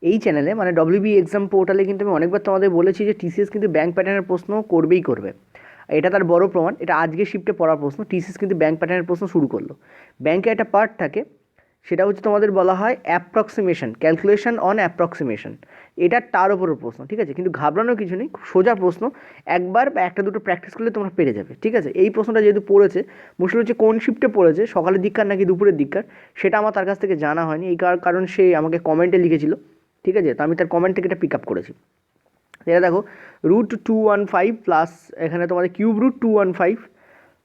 এই চ্যানেলে মানে ডব্লিউবি এক্সাম পোর্টালে কিন্তু আমি অনেকবার তোমাদের বলেছি যে টিসিএস কিন্তু ব্যাংক প্যাটার্নের প্রশ্ন করবেই করবে। এটা তার বড় প্রমাণ। এটা আজকে শিফটে পড়ার প্রশ্ন। টিসিএস কিন্তু ব্যাংক প্যাটার্নের প্রশ্ন শুরু করলো। ব্যাংকে একটা পার্ট থাকে, সেটা হচ্ছে তোমাদের বলা হয় অ্যাপ্রক্সিমেশন, ক্যালকুলেশন অন অ্যাপ্রক্সিমেশন। এটা তার উপরের প্রশ্ন, ঠিক আছে? কিন্তু ঘাবড়ানোর কিছু নেই, খুব সোজা প্রশ্ন। একবার বা একটা দুটো প্র্যাকটিস করলে তোমরা পেরে যাবে, ঠিক আছে? এই প্রশ্নটা যেহেতু পড়েছে, মুশকিল হচ্ছে কোন শিফটে পড়েছে, সকালের দিককার নাকি দুপুরের দিককার, সেটা আমার তার কাছ থেকে জানা হয়নি। এই কারণ সে আমাকে কমেন্টে লিখেছিল, ঠিক আছে? তো আমি তার কমেন্ট থেকে এটা পিক আপ করেছি। এটা দেখো, √215 প্লাস এখানে তোমাদের cube root 215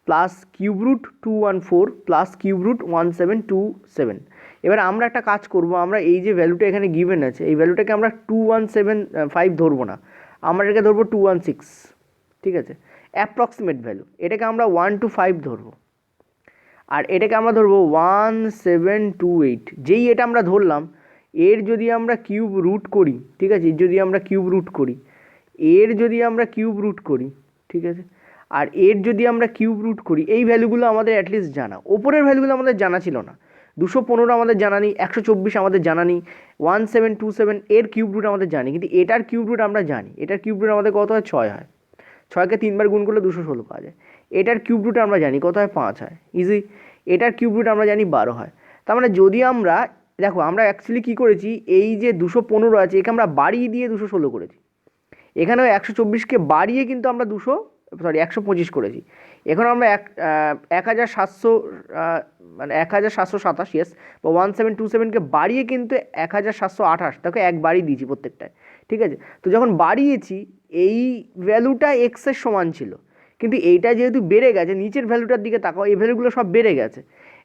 plus cube root 214 plus cube root 1727। এবার আমরা একটা কাজ করব, আমরা এই যে ভ্যালুটা এখানে গিভেন আছে, এই ভ্যালুটাকে আমরা 2175 ধরবো না, আমরা এটাকে ধরবো 216, ঠিক আছে? অ্যাপ্রক্সিমেট ভ্যালু, এটাকে আমরা 1 to 5 ধরবো, আর এটাকে আমরা ধরবো 1728। যেই এটা আমরা ধরলাম, এর যদি আমরা কিউব রুট করি, ঠিক আছে? এর যদি আমরা কিউব রুট করি, এর যদি আমরা কিউব রুট করি, ঠিক আছে? আর এর যদি আমরা কিউব রুট করি, এই ভ্যালুগুলো আমাদের অ্যাটলিস্ট জানা। ওপরের ভ্যালুগুলো আমাদের জানা ছিল না। 215 আমাদের জানা নেই, 124 আমাদের জানা নেই, 1727 এর কিউব রুট আমাদের জানি, কিন্তু এটার কিউব রুট আমরা জানি। এটার কিউব রুট আমাদের কত হয়? 6 হয়। 6কে 3বার গুণ করলে 216 পাওয়া যায়। এটার কিউব রুট আমরা জানি কত হয়? 5 হয়, ইজি। এটার কিউব রুট আমরা জানি 12 হয়। তার মানে যদি আমরা দেখো, আমরা অ্যাকচুয়ালি কী করেছি, এই যে 215 আছে একে আমরা বাড়িয়ে দিয়ে 216 করেছি। এখানেও 124কে বাড়িয়ে কিন্তু আমরা 125 করেছি। এখন আমরা 1700 মানে 1727, ইয়েস, বা 1727কে বাড়িয়ে কিন্তু 1728, তাকে এক বাড়িয়ে দিয়েছি প্রত্যেকটায়, ঠিক আছে? তো যখন বাড়িয়েছি, এই ভ্যালুটা এক্সের সমান ছিল, কিন্তু এইটা যেহেতু বেড়ে গেছে, নিচের ভ্যালুটার দিকে তাকাও, এই ভ্যালুগুলো সব বেড়ে গেছে।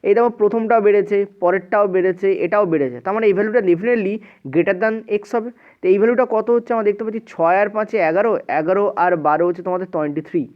এই দেখো, প্রথমটাও বেড়েছে, পরেরটাও বেড়েছে, এটাও বেড়েছে। তার মানে এই ভ্যালুটা ডেফিনেটলি গ্রেটার দ্যান এক্স হবে। তো এই ভ্যালুটা কত হচ্ছে? আমরা দেখতে পাচ্ছি 6 আর 5 11, 11 আর 12 হচ্ছে তোমাদের 23।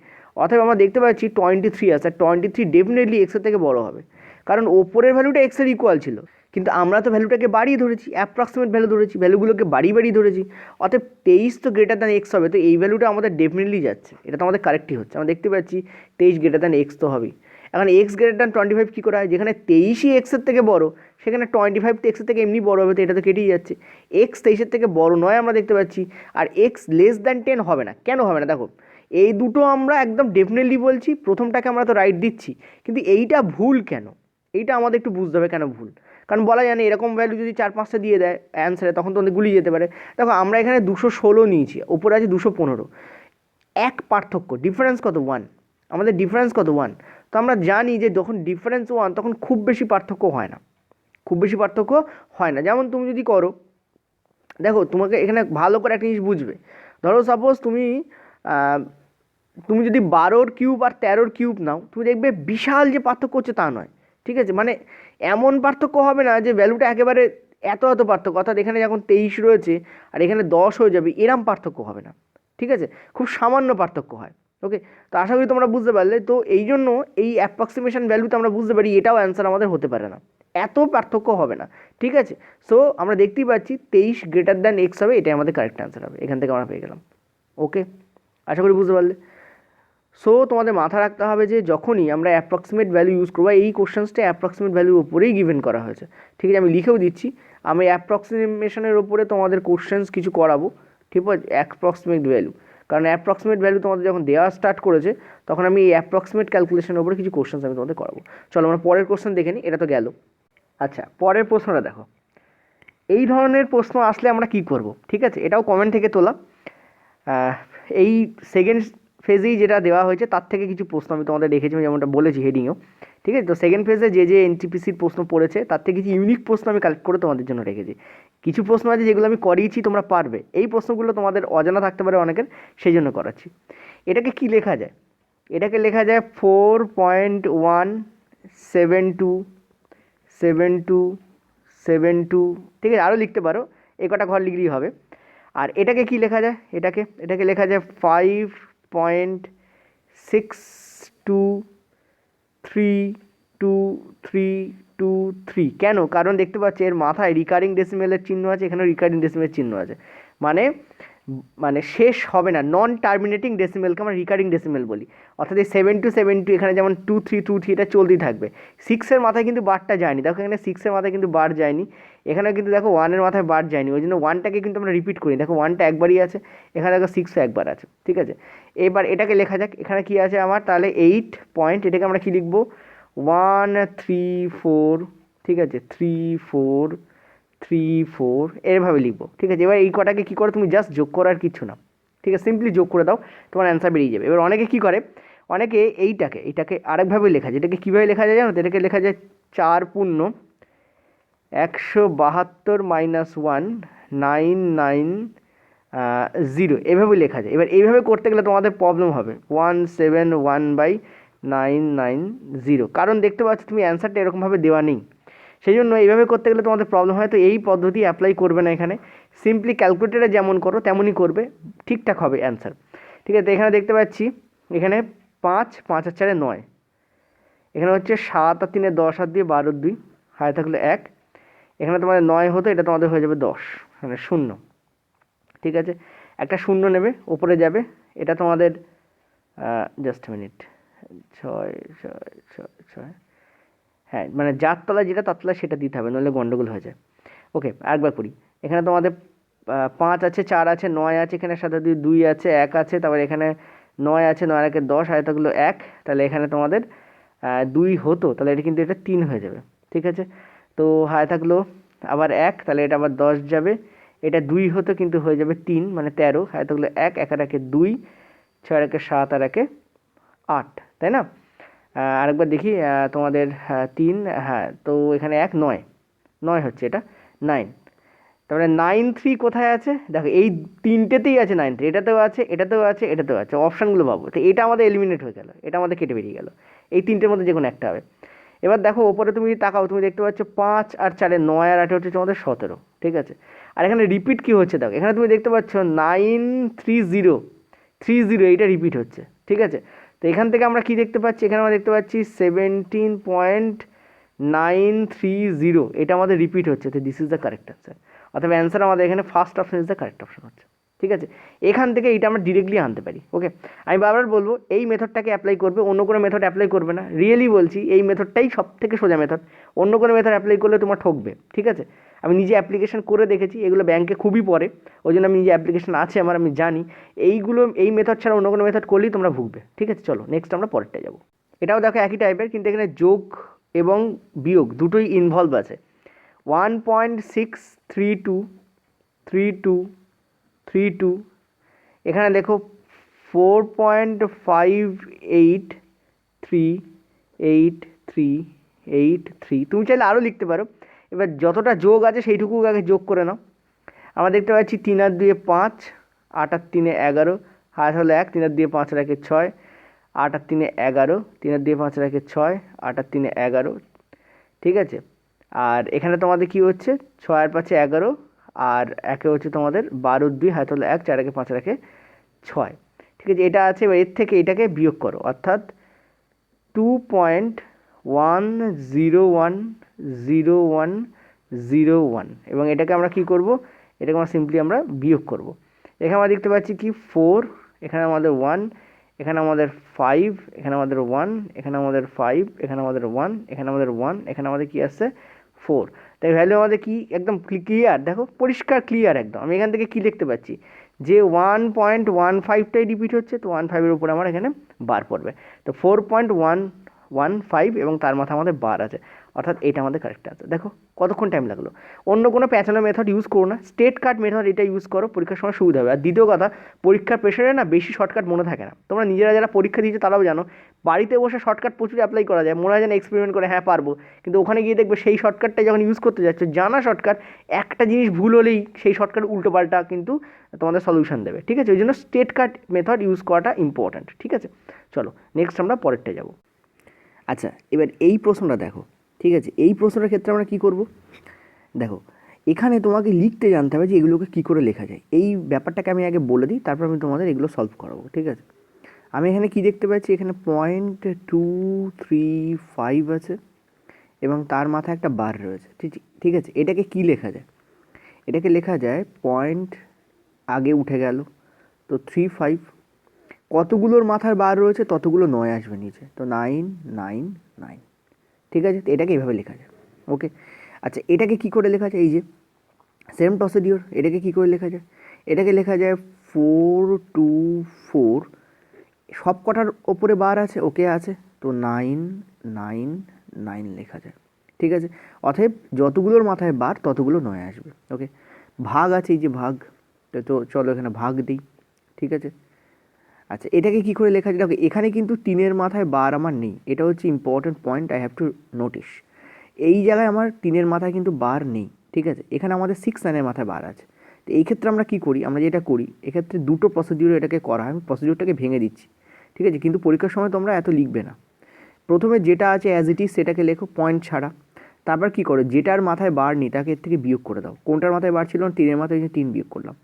অতএব আমরা দেখতে পাচ্ছি 23 আছে, আর 23 ডেফিনেটলি এক্সের থেকে বড় হবে, কারণ ওপরের ভ্যালুটা এক্সের ইকুয়াল ছিল। কিন্তু আমরা তো ভ্যালুটাকে বাড়িয়ে ধরেছি, অ্যাপ্রক্সিমেট ভ্যালু ধরেছি, ভ্যালুগুলোকে বাড়িয়ে বাড়িয়ে ধরেছি। অতএব 23 তো গ্রেটার দ্যান এক্স হবে, তো এই ভ্যালুটা আমাদের ডেফিনেটলি যাচ্ছে। এটা তো আমাদের কারেক্টই হচ্ছে। আমরা দেখতে পাচ্ছি 23 গ্রেটার দ্যান এক্স তো হবেই। এখন এক্স গ্রেটার দ্যান 25 কী করে হয়? যেখানে 23ই এক্সের থেকে বড়, সেখানে 25 তো এক্সের থেকে এমনি বড় হবে, তো এটা তো কেটেই যাচ্ছে। এক্স 23-এর থেকে বড় নয় আমরা দেখতে পাচ্ছি, আর এক্স লেস দ্যান 10 হবে না। কেন হবে না? দেখো, এই দুটো আমরা একদম ডেফিনেটলি বলছি, প্রথমটাকে আমরা তো রাইট দিচ্ছি, কিন্তু এইটা ভুল কেন? এইটা আমাদের একটু বুঝতে হবে কেন ভুল। কারণ বলা যায় না, এরকম ভ্যালু যদি 4-5টা দিয়ে দেয় অ্যান্সারে, তখন তো আমাদের গুলিয়ে যেতে পারে। দেখো, আমরা এখানে 216 নিয়েছি, ওপরে আছে 215, এক পার্থক্য, ডিফারেন্স কত? 1। আমাদের ডিফারেন্স কত? 1। তো আমরা জানি যে যখন ডিফারেন্স 1, তখন খুব বেশি পার্থক্য হয় না, খুব বেশি পার্থক্য হয় না। যেমন তুমি যদি করো, দেখো, তোমাকে এখানে ভালো করে একটা জিনিস বুঝবে। ধরো সাপোজ তুমি যদি 12র কিউব আর 13র কিউব নাও, তুমি দেখবে বিশাল যে পার্থক্য হচ্ছে তা নয়, ঠিক আছে? মানে এমন পার্থক্য হবে না যে ভ্যালুটা একেবারে এত এত পার্থক্য, অর্থাৎ এখানে যখন 23 রয়েছে আর এখানে 10 হয়ে যাবে, এরম পার্থক্য হবে না, ঠিক আছে? খুব সামান্য পার্থক্য হয়। ওকে, তো আশা করি তোমরা বুঝতে পারলে। তো এই জন্য এই অ্যাপ্রক্সিমেশন ভ্যালুতে আমরা বুঝতে পারি এটাও অ্যান্সার আমাদের হতে পারে না, এত পার্থক্য হবে না, ঠিক আছে? সো আমরা দেখতেই পাচ্ছি 23 গ্রেটার দ্যান এক্স হবে, এটাই আমাদের কারেক্ট অ্যান্সার হবে। এখান থেকে আমরা পেয়ে গেলাম। ওকে, আশা করি বুঝতে পারলে। সো তোমাদের মাথা রাখতে হবে যে যখনই আমরা অ্যাপ্রক্সিমেট ভ্যালু ইউজ করবো, এই কোশ্চেন্সটা অ্যাপ্রক্সিমেট ভ্যালুর উপরেই গিভেন করা হয়েছে, ঠিক আছে? আমি লিখেও দিচ্ছি, আমি অ্যাপ্রক্সিমেশনের ওপরে তোমাদের কোশ্চেন্স কিছু করাবো, ঠিক আছে? অ্যাপ্রক্সিমেট ভ্যালু, কারণ অ্যাপ্রক্সিমেট ভ্যালু তোমাদের যখন দেওয়া স্টার্ট করেছে, তখন আমি এই অ্যাপ্রক্সিমেট ক্যালকুলেশনের ওপরে কিছু কোশ্চেন্স আমি তোমাদের করাবো। চলো আমরা পরের কোশ্চেন দেখে নিই। এটা তো গেল। আচ্ছা, পরের প্রশ্নটা দেখো। এই ধরনের প্রশ্ন আসলে আমরা কি করব, ঠিক আছে? এটাও কমেন্ট থেকে তোলা। এই সেকেন্ড ফেজেই যেটা দেওয়া হয়েছে, তার থেকে কিছু প্রশ্ন আমি তোমাদের রেখেছি, যেমনটা বলেছি হেডিংয়েও, ঠিক আছে? তো সেকেন্ড ফেজে যে এনটিপিসির প্রশ্ন পড়েছে, তার থেকে কিছু ইউনিক প্রশ্ন আমি কালেক্ট করে তোমাদের জন্য রেখেছি। কিছু প্রশ্ন আছে যেগুলো আমি করিয়েছি, তোমরা পারবে। এই প্রশ্নগুলো তোমাদের অজানা থাকতে পারে অনেকের, সেই জন্য করাচ্ছি। এটাকে কি লেখা যায়? এটাকে লেখা যায় 4.1727272, ঠিক আছে? আরও লিখতে পারো, এ কটা ঘর লিখলেই হবে। আর এটাকে কি লেখা যায়? এটাকে লেখা যায় 5.623223। কেন? কারণ দেখতে পাচ্ছি এর মাথায় রিকারিং ডেসিমেলের চিহ্ন আছে, এখানেও রিকারিং ডেসিমেলের চিহ্ন আছে। মানে মানে শেষ হবে না, নন টার্মিনেটিং ডেসিমেলকে আমরা রিকারিং ডেসিমেল বলি। অর্থাৎ এই 7 to 7 এখানে যেমন 2 3 2 3 এটা চলতেই থাকবে। 6-এর মাথায় কিন্তু বারটা যায়নি, দেখো এখানে 6-এর মাথায় কিন্তু বার যায়নি। এখানে কিন্তু দেখো ওয়ানের মাথায় বার যায়নি, ওই জন্য ওয়ানটাকে কিন্তু আমরা রিপিট করি। দেখো ওয়ানটা একবারই আছে, এখানে দেখো সিক্সও একবার আছে, ঠিক আছে। এবার এটাকে লেখা যাক, এখানে কি আছে আমার, তাহলে 8 পয়েন্ট, এটাকে আমরা কি লিখবো, 1 3 4, ঠিক আছে, 3 4 3 4 এরভাবে লিখবো, ঠিক আছে। এবার এই কটাকে কী করো, তুমি জাস্ট যোগ করো আর কিচ্ছু না, ঠিক আছে, সিম্পলি যোগ করে দাও, তোমার অ্যান্সার বেরিয়ে যাবে। এবার অনেকে কী করে, অনেকে এইটাকে আরেকভাবে লেখা যায়। এটাকে কীভাবে লেখা যায় জানো তো, এটাকে লেখা যায় 4 পূর্ণ 172 মাইনাস 1 990 এভাবে লেখা যায়। এবার এইভাবে করতে গেলে তোমাদের প্রবলেম হবে, 171/990, কারণ দেখতে পাচ্ছ তুমি অ্যান্সারটা এরকমভাবে দেওয়া নেই, সেই জন্য এইভাবে করতে গেলে তোমাদের প্রবলেম হয়। তো এই পদ্ধতি অ্যাপ্লাই করবে না এখানে, সিম্পলি ক্যালকুলেটারে যেমন করো তেমনই করবে, ঠিকঠাক হবে অ্যান্সার, ঠিক আছে। এখানে দেখতে পাচ্ছি, এখানে 5 5 আর 4 9, এখানে হচ্ছে 7 আর 3 10 আর 2 12 2, হাতে থাকলে 1, এখানে তোমাদের 9 হতো, এটা তোমাদের হয়ে যাবে 10, মানে 0, ঠিক আছে। একটা 0 নেবে, উপরে যাবে, এটা তোমাদের জাস্ট মিনিট, 6 6 6 6, হ্যাঁ, মানে যার তলায় যেটা তার তলায় সেটা দিতে হবে, নইলে গন্ডগোল হয়ে যায়। ওকে, আরেকবার করি। এখানে তোমাদের 5 আছে, 4 আছে, 9 আছে, এখানে সাথে 2 আছে, 1 আছে, তারপর এখানে 9 আছে, 9 আর 1 10, আর থাকলো 1, তাহলে এখানে তোমাদের 2 হতো, তাহলে এটা কিন্তু এটা 3 হয়ে যাবে, ঠিক আছে। তো হায় থাকলো আবার 1, তাহলে এটা আবার 10 যাবে, এটা 2 হতো কিন্তু হয়ে যাবে 3, মানে 13, হায় থাকলো 1, 1 আর 1 2, 6 আর 1 7 আর 1 8, তাই না। আরেকবার দেখি, তোমাদের 3, হ্যাঁ, তো এখানে 1 9 9 হচ্ছে, এটা 9, তারপরে 9 3 কোথায় আছে, দেখো এই তিনটেতেই আছে 9 3, এটাতেও আছে, এটাতেও আছে, এটাতেও আছে, অপশানগুলো পাবো, তো এটা আমাদের এলিমিনেট হয়ে গেল, এটা আমাদের কেটে বেরিয়ে গেল, এই তিনটের মধ্যে যে কোনো একটা হবে। এবার দেখো ওপরে তুমি তাকাও, তুমি দেখতে পাচ্ছ 5 আর 4 9 আর 8 হচ্ছে তোমাদের 17, ঠিক আছে। আর এখানে রিপিট কী হচ্ছে দেখো, এখানে তুমি দেখতে পাচ্ছ 930 এইটা রিপিট হচ্ছে, ঠিক আছে। তো এখান থেকে আমরা কি দেখতে পাচ্ছি, এখানে আমরা দেখতে পাচ্ছি 17.930, এটা আমাদের রিপিট হচ্ছে, তো this is the correct answer, অথবা অ্যান্সার আমাদের এখানে first option is the correct option হচ্ছে, ঠিক আছে। এখান থেকে এটা আমরা ডিরেক্টলি আনতে পারি। ওকে, আমি বারবার বলবো এই মেথডটাকে অ্যাপ্লাই করবে, অন্য কোনো মেথড অ্যাপ্লাই করবে না, রিয়েলি বলছি, এই মেথডটাই সব থেকে সোজা মেথড, অন্য কোনো মেথড অ্যাপ্লাই করলে তোমার ঠকবে, ঠিক আছে। আমি নিজে অ্যাপ্লিকেশন করে দেখেছি, এগুলো ব্যাংকে খুবই পড়ে, ওই জন্য আমি নিজে অ্যাপ্লিকেশন আছে আমার, আমি জানি এই মেথড ছাড়া অন্য কোনো মেথড করলেই তোমরা ভুগবে, ঠিক আছে। চলো নেক্সট আমরা পরেরটা যাবো। এটাও দেখো একই টাইপের, কিন্তু এখানে যোগ এবং বিয়োগ দুটোই ইনভলভ আছে। 1.6323232, এখানে দেখো 4.583838, তুমি চাইলে আরও লিখতে পারো। এবার যতটা যোগ আছে সেইটুকু আগে যোগ করে নাও। আমরা দেখতে পাচ্ছি 3 আর 2 5, 8 আর 3 11, হাত হলো 1, 3 আর 2 5 আর 1 6, 8 আর 3 11, 3 আর 2 5 আর 1 6, 8 আর 3 11, ঠিক আছে। আর এখানে তোমাদের কি হচ্ছে, 6 আর 5 11, আর একে হচ্ছে তোমাদের 12 2, হাত হলো 1, 4 একে 5 আর 1 6, ঠিক আছে। এটা আছে, এবার এর থেকে এটাকে বিয়োগ করো, অর্থাৎ 2.1010101, এবং এটাকে আমরা কি করব, এটাকে আমরা সিম্পলি আমরা বিয়োগ করব। এখানে আমরা দেখতে পাচ্ছি কি 4, এখানে আমাদের 1, এখানে আমাদের 5, এখানে আমাদের 1, এখানে আমাদের 5, এখানে আমাদের 1, এখানে আমাদের 1, এখানে আমাদের কি আসছে 4, তাই ভ্যালু আমাদের কি একদম ক্লিয়ার, দেখো পরিষ্কার ক্লিয়ার একদম। আমি এখান থেকে কি লিখতে পাচ্ছি, যে 1.15টাই রিপিট হচ্ছে, তো 15-এর উপরে আমার এখানে বার পড়বে, তো 4.115, এবং তার মাথা আমাদের বার আছে, অর্থাৎ এটা আমাদের কারেক্ট আছে। দেখো কতক্ষণ টাইম লাগলো। অন্য কোনো প্যাচানো মেথড ইউজ করো না, স্টেট কাট মেথড এটা ইউজ করো, পরীক্ষার সময় সুবিধা হবে। আর দ্বিতীয় কথা, পরীক্ষার প্রেশারে না বেশি শর্টকাট মনে থাকে না, তোমরা নিজেরা যারা পরীক্ষা দিয়েছো তারাও জানো, বাড়িতে বসে শর্টকাট প্রচুর অ্যাপ্লাই করা যায়, মনে হয় যেন এক্সপেরিমেন্ট করে হ্যাঁ পারবো, কিন্তু ওখানে গিয়ে দেখবে সেই শর্টকাটটা যখন ইউজ করতে যাচ্ছ, জানা শর্টকাট, একটা জিনিস ভুল হলেই সেই শর্টকাট উল্টোপাল্টা কিন্তু তোমাদের সলিউশন দেবে, ঠিক আছে। ওই জন্য স্টেট কাট মেথড ইউজ করাটা ইম্পর্ট্যান্ট, ঠিক আছে। চলো নেক্সট আমরা পরেরটা যাব। আচ্ছা, এবার এই প্রশ্নটা দেখো, ঠিক আছে। এই প্রশ্নটার ক্ষেত্রে আমরা কী করব, দেখো এখানে তোমাকে লিখতে জানতে হবে যে এগুলোকে কী করে লেখা যায়। এই ব্যাপারটাকে আমি আগে বলে দিই, তারপর আমি তোমাদের এগুলো সলভ করাবো, ঠিক আছে। আমি এখানে কি দেখতে পাচ্ছি, এখানে 0.235 আছে, এবং তার মাথায় একটা বার রয়েছে, ঠিক আছে। এটাকে কি লেখা যায়, এটাকে লেখা যায় পয়েন্ট আগে উঠে গেল, তো 35, কতগুলোর মাথার বার রয়েছে ততগুলো 9 আসবে নিচে, তো 9 9 9, ঠিক আছে। তো এটাকে এইভাবে লেখা যায়। ওকে, আচ্ছা এটাকে কী করে লেখা যায়, এই যে সেম প্রসিডিওর, এটাকে কী করে লেখা যায়, এটাকে লেখা যায় 4 2 4, সব কটার ওপরে বার আছে, ওকে আছে, তো 9 9 9 লেখা যায়, ঠিক আছে। অতএব যতগুলোর মাথায় বার ততগুলো 9 আসবে, ওকে। ভাগ আছে, এই যে ভাগ, তো চলো এখানে ভাগ দিই, ঠিক আছে। আচ্ছা এটাকে কী করে লেখা যায়, দেখো এখানে কিন্তু 3-এর মাথায় বার আমার নেই, এটা হচ্ছে important point, I have to notice. এই জায়গায় আমার 3-এর মাথায় কিন্তু বার নেই, ঠিক আছে। এখানে আমাদের 6 9-এর মাথায় বার আছে। তো এই ক্ষেত্রে আমরা কী করি, আমরা যেটা করি এক্ষেত্রে দুটো প্রসিডিউর এটাকে করা হয়, আমি প্রসিডিউরটাকে ভেঙে দিচ্ছি, ঠিক আছে। কিন্তু পরীক্ষার সময় তোমরা এত লিখবে না। প্রথমে যেটা আছে অ্যাজ ইট ইজ সেটাকে লেখো পয়েন্ট ছাড়া, তারপর কী করো, যেটার মাথায় বার নেই তাকে এর থেকে বিয়োগ করে দাও। কোনটার মাথায় বার ছিল না, 3-এর মাথায় 3 বিয়োগ করলাম।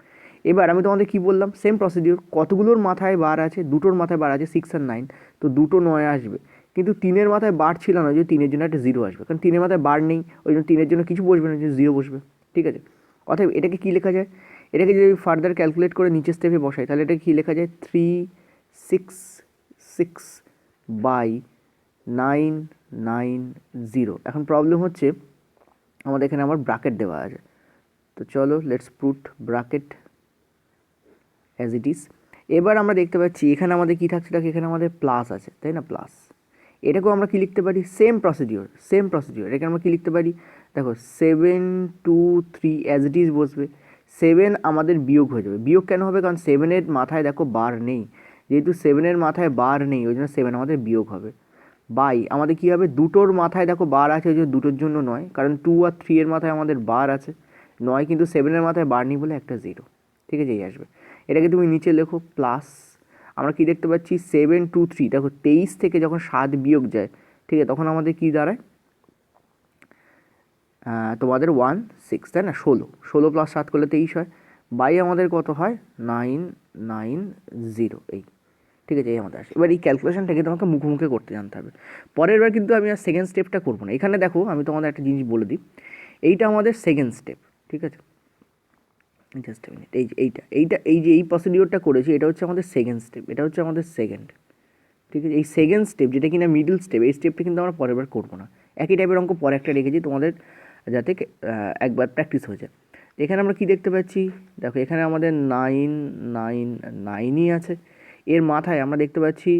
এবার আমি তোমাদের কী বললাম, সেম প্রসিডিউর, কতগুলোর মাথায় বার আছে, দুটোর মাথায় বার আছে 6 আর 9, তো দুটো 9 আসবে। কিন্তু 3-এর মাথায় বার ছিল না, যে 3-এর জন্য একটা 0 আসবে, কারণ 3-এর মাথায় বার নেই, ওই জন্য 3-এর জন্য কিছু বসবে না, যে 0 বসবে, ঠিক আছে। অতএব এটাকে কী লেখা যায়, এটাকে যদি ফার্দার ক্যালকুলেট করে নিচের স্টেপে বসাই তাহলে এটাকে কী লেখা যায়, 3 6 6 বাই 9 9 0। এখন প্রবলেম হচ্ছে আমাদের এখানে আমার ব্র্যাকেট দেওয়া আছে, তো চলো let's put bracket as it is. এবার আমরা দেখতে পাচ্ছি এখানে আমাদের কী থাকছে, দেখো এখানে আমাদের প্লাস আছে, তাই না, প্লাস। এটাকেও আমরা কী লিখতে পারি, সেম প্রসিডিওর, সেম প্রসিডিওর, এটাকে আমরা কী লিখতে পারি, দেখো 7 2 3 অ্যাজ ইট ইজ বসবে। 7 আমাদের বিয়োগ হয়ে যাবে, বিয়োগ কেন হবে, কারণ 7-এর মাথায় দেখো বার নেই, যেহেতু 7-এর মাথায় বার নেই ওই জন্য 7 আমাদের বিয়োগ হবে। বাই আমাদের কী হবে, দুটোর মাথায় দেখো বার আছে ওই জন্য দুটোর জন্য 9, কারণ 2 আর 3-এর মাথায় আমাদের বার আছে 9, কিন্তু 7-এর মাথায় বার নেই বলে একটা 0, ঠিক আছে, এই আসবে। এটাকে তুমি নিচে লেখো প্লাস, আমরা কি দেখতে পাচ্ছি 7 2 3, দেখো 23 থেকে যখন 7 বিয়োগ যায়, ঠিক আছে, তখন আমাদের কি দাঁড়ায়, তোমাদের 1 6, তাই না, 16 প্লাস 7 করলে 23 হয়, বাই আমাদের কত হয় 9 9 0, এই, ঠিক আছে, এই আমাদের আসে। এবার এই ক্যালকুলেশনটাকে তোমাকে মুখে করতে জানতে হবে। পরের বার কিন্তু আমি আর সেকেন্ড স্টেপটা করবো না। এখানে দেখো আমি তোমাদের একটা জিনিস বলে দিই, এইটা আমাদের সেকেন্ড স্টেপ, ঠিক আছে, জাস্ট মিনিট, এই যে এই প্রসিডিওরটা করেছি এটা হচ্ছে আমাদের সেকেন্ড স্টেপ, এটা হচ্ছে আমাদের সেকেন্ড, ঠিক আছে। এই সেকেন্ড স্টেপ যেটা কিনা মিডল স্টেপ, এই স্টেপটা কিন্তু আমরা পরের বার করবো না। একই টাইপের অঙ্ক পরে একটা রেখেছি তোমাদের যাতে একবার প্র্যাকটিস হয়ে যায়। এখানে আমরা কি দেখতে পাচ্ছি, দেখো এখানে আমাদের 9 9 9ই আছে, এর মাথায় আমরা দেখতে পাচ্ছি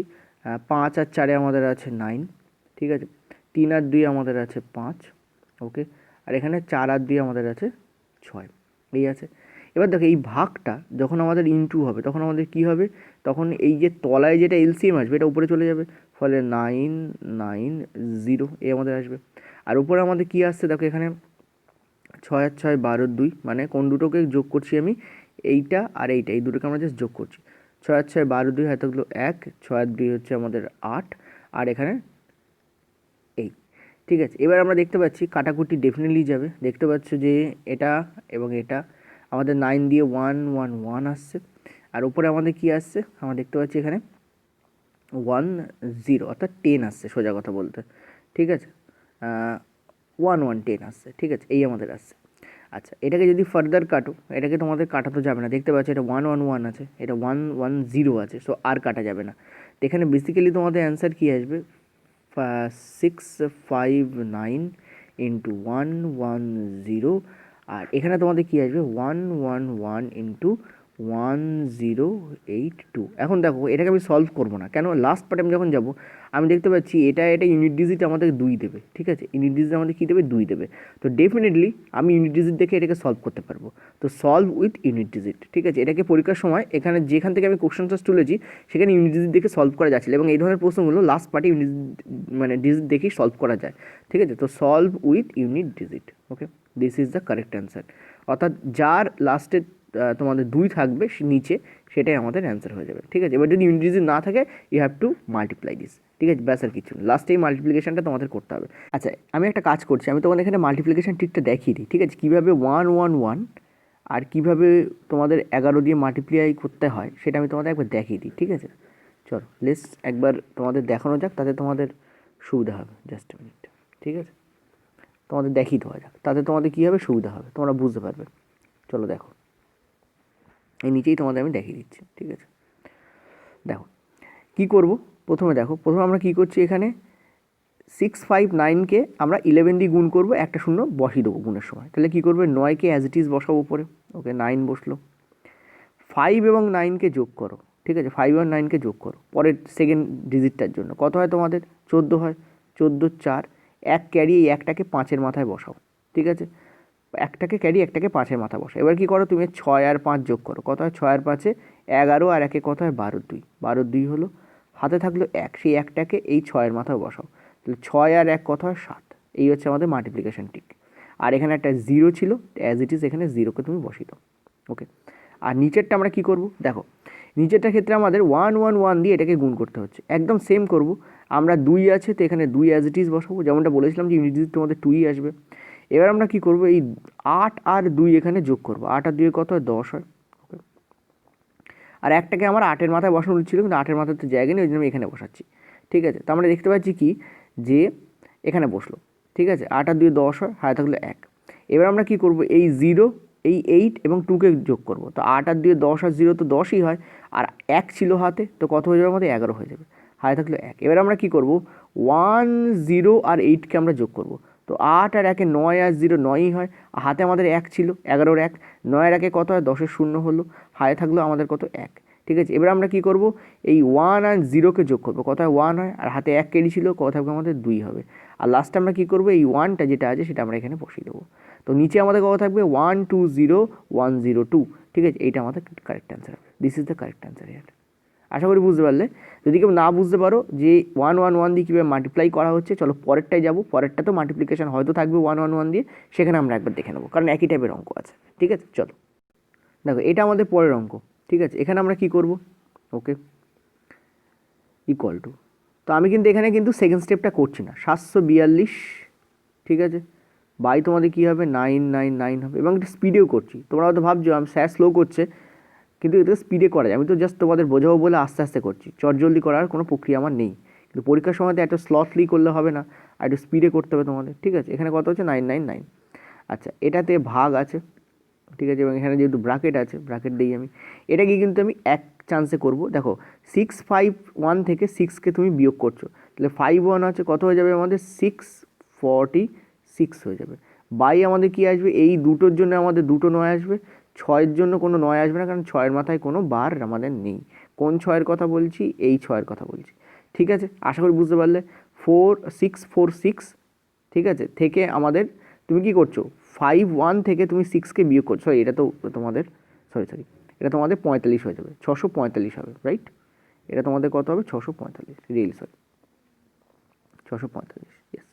5 আর 4-এ আমাদের আছে 9, ঠিক আছে, 3 আর 2 আমাদের আছে 5, ওকে, আর এখানে 4 আর 2 আমাদের আছে 6, এই আছে। এবার দেখো এই ভাগটা যখন আমাদের ইনটু হবে তখন আমাদের কি হবে, তখন এই যে তলায় যেটা এলসিএম আসবে এটা উপরে চলে যাবে, ফলে 9 9 0 এ আমাদের আসবে। আর উপরে আমাদের কি আসছে, দেখো এখানে 6 আর 6 12 2, মানে কোন দুটোকে যোগ করছি আমি, এইটা আর এইটা, এই দুটোকে আমরা জাস্ট যোগ করছি, 6 আর 6 12 2 হাতে হলো 1, 6 আর 2 হচ্ছে আমাদের 8, আর এখানে এই, ঠিক আছে। এবার আমরা দেখতে পাচ্ছি কাটাকুটি ডেফিনেটলি যাবে, দেখতে পাচ্ছ যে এটা এবং এটা আমাদের 9 দিয়ে 1 1 1 আসছে, আর উপরে আমাদের কি আসছে, আমরা দেখতে পাচ্ছি এখানে 1 0 অর্থাৎ 10 আসছে সোজা কথা বলতে, ঠিক আছে, 1 1 10 আসছে, ঠিক আছে, এই আমাদের আসছে। আচ্ছা এটাকে যদি ফার্দার কাটো, এটাকে তোমাদের কাটাতে যাবে না, দেখতে পাচ্ছ এটা 1 1 1 আছে, এটা 1 1 0 আছে, সো আর কাটা যাবে না। তো এখানে বেসিক্যালি তোমাদের অ্যান্সার কী আসবে, 6 5 9 ইন্টু 1 1 0, আর এখানে তোমাদের কী আসবে 1 1 1 ইন্টু 1 0 8 2। এখন দেখো এটাকে আমি সলভ করবো না, কেন, লাস্ট পার্টে আমি যখন যাবো আমি দেখতে পাচ্ছি এটা ইউনিট ডিজিট আমাদের 2 দেবে, ঠিক আছে, ইউনিট ডিজিট আমাদের কী দেবে, 2 দেবে। তো ডেফিনেটলি আমি ইউনিট ডিজিট দেখে এটাকে সলভ করতে পারবো, তো সলভ উইথ ইউনিট ডিজিট, ঠিক আছে। এটাকে পরীক্ষার সময় এখানে যেখান থেকে আমি কোশ্চেন চার্জ তুলেছি সেখানে ইউনিট ডিজিট দেখে সলভ করা যাচ্ছিল, এবং এই ধরনের প্রশ্নগুলো লাস্ট পার্টে ইউনিট মানে ডিজিট দেখেই সলভ করা যায়, ঠিক আছে। তো solve with unit digit, okay, this is the correct answer, অর্থাৎ যার লাস্টে তোমাদের 2 থাকবে নিচে সেটাই আমাদের অ্যান্সার হয়ে যাবে, ঠিক আছে। এবার যদি ইউনিট ডিজিট না থাকে you have to multiply this, ঠিক আছে, ব্যাস আর কিছু না, লাস্টে এই মাল্টিপ্লিকেশনটা তোমাদের করতে হবে। আচ্ছা আমি একটা কাজ করছি, আমি তোমাদের এখানে মাল্টিপ্লিকেশন ট্রিকটা দেখিয়ে দিই, ঠিক আছে, কীভাবে 1 1 1 আর কীভাবে তোমাদের 11 দিয়ে মাল্টিপ্লাই করতে হয় সেটা আমি তোমাদের একবার দেখিয়ে দিই, ঠিক আছে। চলো লেটস একবার তোমাদের দেখানো যাক, তাতে তোমাদের সুবিধা হবে, জাস্ট মিনিট, ঠিক আছে, তোমাদের দেখিয়ে দেওয়া যাক, তাতে তোমাদের কী হবে, সুবিধা হবে, তোমরা বুঝতে পারবে। চলো দেখো, এই নিচেই তোমাদের আমি দেখিয়ে দিচ্ছি, ঠিক আছে। দেখো কী করব, প্রথমে দেখো, প্রথমে আমরা কী করছি, এখানে 659কে আমরা 11 দিয়ে গুণ করবো, একটা শূন্য বসিয়ে দেবো গুণের সময়। তাহলে কী করবে, 9কে অ্যাজ ইট ইজ বসাবো উপরে, ওকে 9 বসলো। 5 এবং 9কে যোগ করো, ঠিক আছে, 5 এবং 9কে যোগ করো পরের সেকেন্ড ডিজিটটার জন্য, কত হয় তোমাদের 14 হয়। 14 4, এক ক্যারি এই একটাকে 5-এর মাথায় বসাও, ঠিক আছে, একটাকে ক্যারি একটাকে 5-এর মাথায় বসাও। এবার কী করো, তুমি 6 আর 5 যোগ করো, কত হয় 6 আর 5-এ 11, আর একে কত হয় 12 2, 12 2 হলো, হাতে থাকলো 1, সেই একটাকে এই 6-এর মাথায় বসাও, তাহলে 6 আর 1 কত হয় 7। এই হচ্ছে আমাদের মাল্টিপ্লিকেশন টিক। আর এখানে একটা 0 ছিল, অ্যাজ ইট ইজ এখানে 0কে তুমি বসিয়ে দাও, ওকে। আর নিচেরটা আমরা কী করব, দেখো নিচেরটার ক্ষেত্রে আমাদের 1 1 1 দিয়ে এটাকে গুণ করতে হচ্ছে, একদম সেম করব। আমরা 2 আছে তো এখানে 2 অ্যাজ ইট ইজ বসাবো, যেমনটা বলেছিলাম যে ইউনিট ডিজিট তোমাদের 2ই আসবে। এবার আমরা কী করব, এই 8 আর 2 এখানে যোগ করব, 8 আর 2 কত হয় 10 হয়, ওকে। আর একটাকে আমার 8-এর মাথায় বসানো ছিল, কিন্তু 8-এর মাথায় তো জায়গা নেই, ওই জন্য আমি এখানে বসাচ্ছি, ঠিক আছে। তো আমরা দেখতে পাচ্ছি কি যে এখানে বসলো, ঠিক আছে, 8 আর 2 10 হয়, হাতে থাকলো 1। এবার আমরা কী করব, এই 0 এই 8 এবং 2কে যোগ করব, তো 8 আর 2 10 আর 0 তো 10ই হয়, আর 1 ছিল হাতে, তো কত হয়ে যাবে আমাদের 11 হয়ে যাবে, হাতে থাকলো 1। এবার আমরা কী করব, 1 0 আর 8কে আমরা যোগ করব, তো 8 আর 1-এ 9 আর 0 9ই হয়, হাতে আমাদের 1 ছিল, 11-র 1, 9-এর 1-এ কত হয় 10-এর 0 হলো, হাতে থাকলো আমাদের কত 1, ঠিক আছে। এবার আমরা কী করব, এই 1 আর 0কে যোগ করবো, কত হয় 1 হয়, আর হাতে 1 কেডি ছিল, কত থাকবে আমাদের 2 হবে। আর লাস্টে আমরা কী করবো, এই 1টা যেটা আছে সেটা আমরা এখানে বসিয়ে দেবো। তো নিচে আমাদের কত থাকবে 1 2 0 1 0 2, ঠিক আছে, এইটা আমাদের কারেক্ট অ্যান্সার হবে। This is the correct answer here. আশা করি বুঝতে পারলে। যদি কেউ না বুঝতে পারো যে 1 1 1 দিয়ে কীভাবে মাল্টিপ্লাই করা হচ্ছে, চলো পরেরটায় যাবো। পরেরটা তো মাল্টিপ্লিকেশন হয়তো থাকবে 1 1 1 দিয়ে, সেখানে আমরা একবার দেখে নেবো, কারণ একই টাইপের অঙ্ক আছে, ঠিক আছে। চলো দেখো, এটা আমাদের পরের অঙ্ক, ঠিক আছে। এখানে আমরা কী করব, ওকে, ইকুয়াল টু, তো আমি কিন্তু এখানে কিন্তু সেকেন্ড স্টেপটা করছি না, 742, ঠিক আছে, বাই তোমাদের কী হবে 999 হবে, এবং এটা স্পিডেও করছি। তোমরা হয়তো ভাবছো আমি স্যার স্লো করছে, কিন্তু এটা স্পিডে করা যায়, আমি তো জাস্ট তোমাদের বোঝাবো বলে আস্তে আস্তে করছি, চটজলদি করার কোনো প্রক্রিয়া আমার নেই। কিন্তু পরীক্ষার সময়তে এত স্লটলি করলে হবে না, আর একটু স্পিডে করতে হবে তোমাদের, ঠিক আছে। এখানে কত হচ্ছে 999। আচ্ছা, এটাতে ভাগ আছে, ঠিক আছে, এবং এখানে যেহেতু ব্র্যাকেট আছে, ব্র্যাকেট দিই আমি। এটাকে কিন্তু আমি এক চান্সে করব। দেখো 651 থেকে 6কে তুমি বিয়োগ করছো, তাহলে 51 আছে, কত হয়ে যাবে আমাদের 646 হয়ে যাবে। বাই আমাদের কি আসবে, এই দুটোর জন্য আমাদের দুটো 9 আসবে, 6-এর জন্য কোনো 9 আসবে না, কারণ 6-এর মাথায় কোনো বার আমাদের নেই। কোন 6-এর কথা বলছি, এই 6-এর কথা বলছি, ঠিক আছে। আশা করি বুঝতে পারলে। 4646, ঠিক আছে, থেকে আমাদের তুমি কি করছো 51 থেকে তুমি 6কে বিয়োগ করছো, সরি এটা তো তোমাদের সরি এটা তোমাদের 45 হয়ে যাবে, 645 হবে, রাইট। এটা তোমাদের কত হবে 645, রিয়েলি সরি 645, ইয়েস।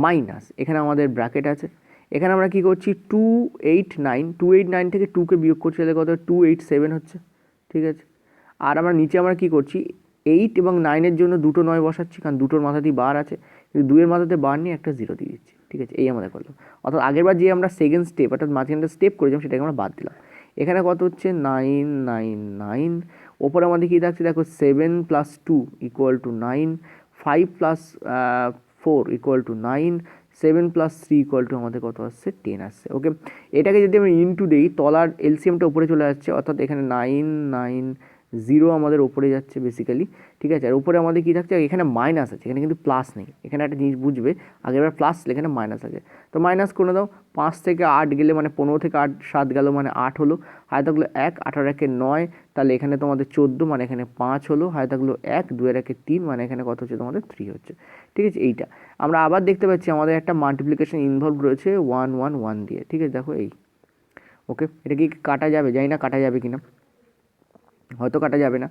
মাইনাস এখানে আমাদের ব্র্যাকেট আছে, এখানে আমরা কি করছি 289 থেকে 2কে বিয়োগ করছি, তাহলে কত 287 হচ্ছে, ঠিক আছে। আর আমরা নিচে আমরা কি করছি 8 এবং 9-এর জন্য দুটো 9 বসাচ্ছি, কারণ দুটোর মাথাতেই বার আছে, কিন্তু 2-এর মাথাতে বার নিয়ে একটা 0 দিয়ে দিচ্ছি, ঠিক আছে। এই আমাদের করলাম, অর্থাৎ আগেরবার যে আমরা সেকেন্ড স্টেপ অর্থাৎ মাঝখানটা স্টেপ করেছিলাম সেটাকে আমরা বাদ দিলাম। এখানে কত হচ্ছে 999, ওপরে আমাদের কী থাকছে দেখো 7 + 2 = 9, 5 + 4 = 9, 7 + 3 আমাদের কত আসছে 10 আসছে, ওকে। এটাকে যদি আমি ইনটু দিই, তলার এলসিএমটা উপরে চলে যাচ্ছে, অর্থাৎ এখানে 990 আমাদের ওপরে যাচ্ছে বেসিক্যালি, ঠিক আছে। আর উপরে আমাদের কী থাকছে, এখানে মাইনাস আছে, এখানে কিন্তু প্লাস নেই। এখানে একটা জিনিস বুঝবে, আগেরবার প্লাস ছিল, এখানে মাইনাস আছে, তো মাইনাস করে দাও। 5 থেকে 8 গেলে মানে 15 থেকে 8 7 গেল মানে 8 হলো, হাতে থাকলো 1, 8 আর 1 9, তাহলে এখানে তোমাদের 14 মানে এখানে 5 হলো, হাতে থাকলো 1, 2 আর 1 3 মানে এখানে কত হচ্ছে তোমাদের 3 হচ্ছে, ঠিক আছে। এইটা আমরা আবার দেখতে পাচ্ছি আমাদের একটা মাল্টিপ্লিকেশন ইনভলভ রয়েছে 1 1 1 দিয়ে, ঠিক আছে। দেখো এই, ওকে, এটা কি কাটা যাবে, জানি না কাটা যাবে কি না, হয়তো কাটা যাবে না,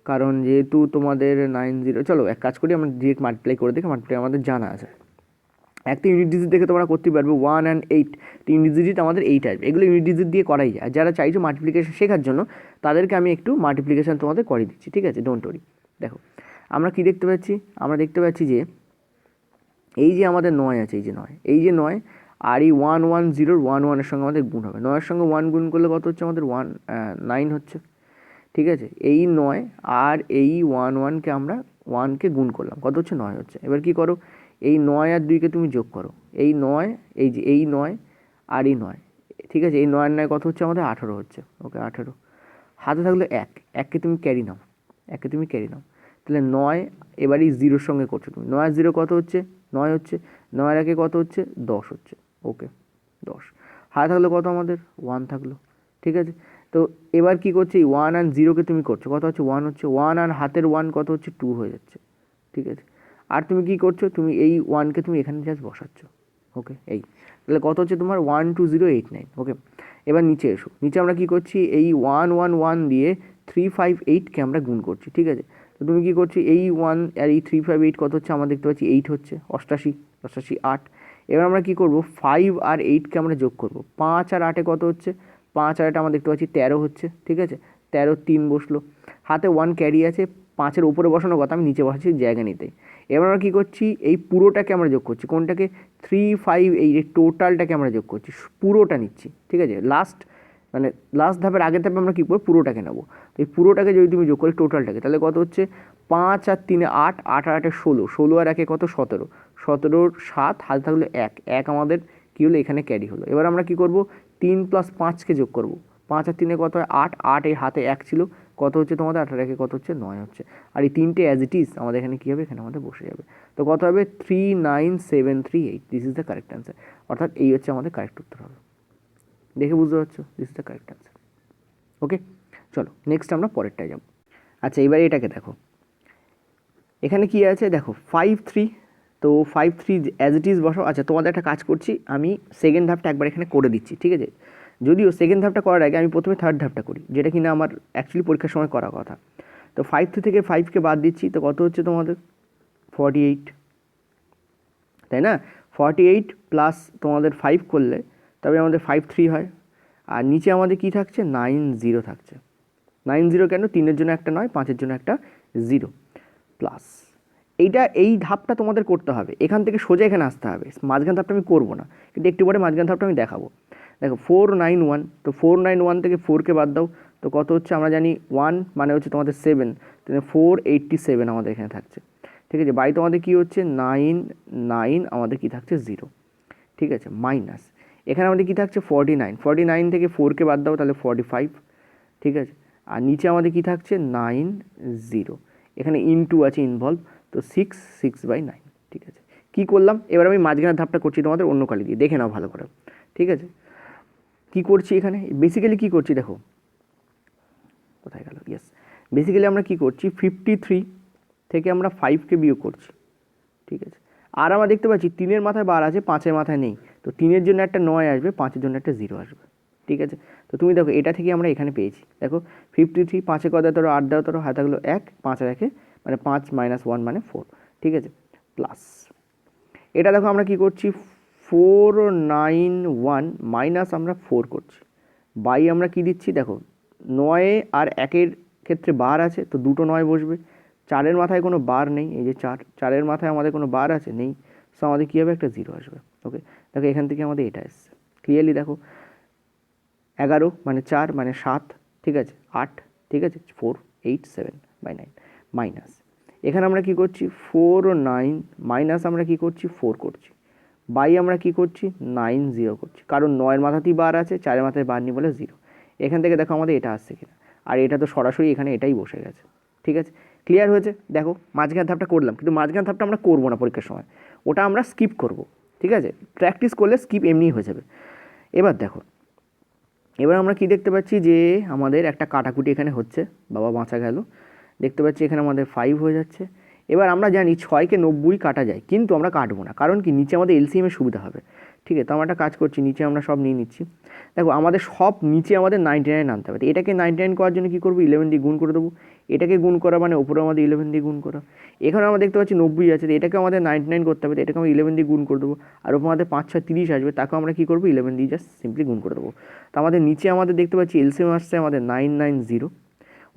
কারণ যেহেতু তোমাদের 90, চলো এক কাজ করি, আমরা ডিরেক্ট মাল্টিপ্লাই করে দেখি, মাল্টিপ্লাই আমাদের জানা আছে। একটা ইউনিট ডিজিট দেখে তোমরা করতে পারবে 1 and 8, ইউনিট ডিজিট আমাদের 8 আসবে, এগুলো ইউনিট ডিজিট দিয়ে করাই যায়। আর যারা চাইছো মাল্টিপ্লিকেশন শেখার জন্য তাদেরকে আমি একটু মাল্টিপ্লিকেশন তোমাদের করে দিচ্ছি, ঠিক আছে, ডোন্ট ওরি। দেখো আমরা কি দেখতে পাচ্ছি, আমরা দেখতে পাচ্ছি যে এই যে আমাদের 9 আছে, এই যে 9 আর এই 1 1 0 1 1-এর সঙ্গে আমাদের গুণ হবে, 9-এর সঙ্গে 1 গুণ করলে কত হচ্ছে আমাদের 9 হচ্ছে, ঠিক আছে। এই 9 আর এই 1 1-কে আমরা 1-কে গুণ করলাম, কত হচ্ছে 9 হচ্ছে। এবার কি করো, এই 9 আর 2-কে তুমি যোগ করো, এই 9, এই যে এই 9 আর এই 9, ঠিক আছে, এই 9 আর 9 কত হচ্ছে আমাদের 18 হচ্ছে, ওকে 18। হাতে থাকলো 1, 1কে তুমি ক্যারি নাও, 1কে তুমি ক্যারি নাও, তাহলে 9 এবারই 0-র সঙ্গে করছো তুমি। 9 আর 0 কত হচ্ছে? 9 হচ্ছে। 9 আর 1 কত হচ্ছে? 10 হচ্ছে। ওকে, 10। হাতে থাকলো কত আমাদের? 1 থাকলো। ঠিক আছে, তো এবার কি করছে? এই 1 আর 0কে তুমি করছো, কত হচ্ছে? 1 হচ্ছে। 1 আর হাতের 1 কত হচ্ছে? 2 হয়ে যাচ্ছে। ঠিক আছে, আর তুমি কি করছো? তুমি এই 1কে তুমি এখানে জাস্ট বসাচ্ছ। ওকে, এই তাহলে কত হচ্ছে তোমার? 12089। ওকে, এবার নিচে এসো। নিচে আমরা কি করছি? এই 111 দিয়ে 358কে আমরা গুণ করছি। ঠিক আছে, তো তুমি কি করছো? এই 1 আর এই 358 কত হচ্ছে? আমরা দেখতে পাচ্ছি 8 হচ্ছে। 88, 88, 8। এবার আমরা কি করব? 5 আর 8কে আমরা যোগ করব। 5 আর 8-এ কত হচ্ছে? 5 আর 8 আমরা দেখতে পাচ্ছি 13 হচ্ছে। ঠিক আছে, 13, 3 বসলো। হাতে 1 ক্যারি আছে, 5-এর উপরে বসানোর কথা, আমি নিচে বসাচ্ছি জায়গা নিতে। এবার আমরা কী করছি? এই পুরোটাকে আমরা যোগ করছি। কোনটাকে? 358, এই টোটালটাকে আমরা যোগ করছি, পুরোটা নিচ্ছি। ঠিক আছে, লাস্ট ধাপের আগের ধাপে আমরা কী করবো? পুরোটাকে নেবো। তো এই পুরোটাকে যদি তুমি যোগ করি টোটালটাকে, তাহলে কত হচ্ছে? 5 আর 3-এ 8, 8 আর 8-এ 16, 16 আর 1-এ কত? 17, 17-র 7, হাতে থাকলো 1, 1 আমাদের কী হলো? এখানে ক্যারি হলো। এবার আমরা কী করবো? 3 + 5কে যোগ করবো। 5 আর 3-এ কত হয়? 8, 8 এই হাতে 1 ছিল, কত হচ্ছে তোমাদের? 8 আর 1-এ কত হচ্ছে? 9 হচ্ছে। আর এই 3টে অ্যাজ ইট ইজ আমাদের এখানে কী হবে? এখানে আমাদের বসে যাবে। তো কত হবে? 39738। This is the correct answer. অর্থাৎ এই হচ্ছে আমাদের কারেক্ট উত্তর হবে। দেখে বুঝতে পারছো? This is the correct answer. Okay, চলো নেক্সট আমরা পরেরটায় যাব। আচ্ছা, এবারে এটাকে দেখো, এখানে কি আছে দেখো? 53। তো 53 অ্যাজ ইট ইজ বসাও। আচ্ছা, তোমাদের একটা কাজ করছি, আমি সেকেন্ড ধাপটা একবার এখানে করে দিচ্ছি। ঠিক আছে, যদিও সেকেন্ড ধাপটা করার আগে আমি প্রথমে থার্ড ধাপটা করি, যেটা কিনা আমার অ্যাকচুয়ালি পরীক্ষার সময় করার কথা। তো 53 থেকে 5কে বাদ দিচ্ছি, তো কত হচ্ছে তোমাদের? 48, তাই না? 48 প্লাস তোমাদের 5 করলে তবে আমাদের 53 হয়। আর নিচে আমাদের কি থাকছে? 90 থাকছে। 90 কেন? 3-এর জন্য একটা 9, 5-এর জন্য একটা 0 প্লাস। এই ধাপটা তোমাদের করতে হবে, এখান থেকে সোজা এখানে আসতে হবে। মাঝখান ধাপটা আমি করবো না, কিন্তু একটু পরে মাঝখান ধাপটা আমি দেখাবো। দেখো 491, তো 491 থেকে 4কে বাদ দাও, তো কত হচ্ছে? আমরা জানি 1 মানে হচ্ছে তোমাদের 7, তাহলে 487 আমাদের এখানে থাকছে। ঠিক আছে, বাই তোমাদের কী হচ্ছে? 9 আমাদের কী থাকছে? 0। ঠিক আছে, মাইনাস এখানে আমাদের কী থাকছে? 49, 49 থেকে 4কে বাদ দাও, তাহলে 45। ঠিক আছে, আর নিচে আমাদের কী থাকছে? 90, এখানে ইনটু আছে ইনভলভ, তো 6/9। ঠিক আছে, কী করলাম? এবার আমি মাঝখানের ধাপটা করছি তোমাদের অন্য কালি দিয়ে, দেখে নাও ভালো করে। ঠিক আছে, কী করছি এখানে? বেসিক্যালি কী করছি দেখো, কোথায় গেল? ইয়েস, বেসিক্যালি আমরা কী করছি? 53 থেকে আমরা 5কে বিয়োগ করছি। ঠিক আছে, আর আমরা দেখতে পাচ্ছি 3-এর মাথায় বার আছে, 5-এর মাথায় নেই, তো 3-এর জন্য একটা 9 আসবে, 5-এর জন্য একটা 0 আসবে। ঠিক আছে, তো তুমি দেখো এটা থেকে আমরা এখানে পেয়েছি। দেখো 53, 5-এ কত ধরো? 8 দাও, ধরো হাতে থাকলো 1, 5 আর 1-এ মানে 5 - 1 মানে 4। ঠিক আছে, প্লাস এটা দেখো আমরা কি করছি? 491 মাইনাস আমরা 4 করছি, বাই আমরা কি দিচ্ছি দেখো? 9 আর 1-এর ক্ষেত্রে বার আছে, তো দুটো 9 বসবে। 4-এর মাথায় কোনো বার নেই, এই যে 4, 4-এর মাথায় আমাদের কোনো বার আছে? নেই। সো আমাদের কী হবে? একটা 0 আসবে। ওকে, দেখো এখান থেকে আমাদের এটা এসছে ক্লিয়ারলি। দেখো 11 মানে 4 মানে 7, ঠিক আছে, 8, ঠিক আছে, 487/9 মাইনাস এখানে আমরা কি করছি? 49 মাইনাস আমরা কি করছি? 4 করছি, বাই আমরা কি করছি? 90 করছি, কারণ 9-এর মাথাতেই বার আছে, 4-এর মাথায় বার নেই বলে 0। এখান থেকে দেখো আমাদের এটা আসছে কিনা, আর এটা তো সরাসরি এখানে এটাই বসে গেছে। ঠিক আছে, ক্লিয়ার হয়েছে? দেখো মাঝখান ধাপটা করলাম, কিন্তু মাঝখান ধাপটা আমরা করবো না পরীক্ষার সময়, ওটা আমরা স্কিপ করব। ঠিক আছে, প্র্যাকটিস করলে স্কিপ এমনিই হয়ে যাবে। এবার দেখো, এবার আমরা কি দেখতে পাচ্ছি? যে আমাদের একটা কাটাকুটি এখানে হচ্ছে, বাবা বাঁচা গেল। দেখতে পাচ্ছি এখানে আমাদের 5 হয়ে যাচ্ছে। এবার আমরা জানি 6কে 90 কাটা যায়, কিন্তু আমরা কাটবো না, কারণ কি? নিচে আমাদের এলসিএমের সুবিধা হবে। ঠিক আছে, তো আমরা একটা কাজ করছি, নিচে আমরা সব নিয়ে নিচ্ছি। দেখো আমাদের সব নিচে আমাদের 99 আনতে হবে, তো এটাকে 99 করার জন্য কী করবো? 11 দিয়ে গুণ করে দেবো। এটাকে গুণ করা মানে ওপরে আমাদের 11 দিয়ে গুণ করা। এখানে আমরা দেখতে পাচ্ছি 90 আছে, তো এটাকে আমাদের 99 করতে হবে, তো এটাকে আমরা 11 দিয়ে গুণ করে দেবো। আর ওপর আমাদের 5 6 30 আসবে, তাকে আমরা কী করবো? 11 দিয়ে জাস্ট সিম্পলি গুণ করে দেবো। তো আমাদের নিচে আমাদের দেখতে পাচ্ছি এলসিএম আসছে আমাদের 990,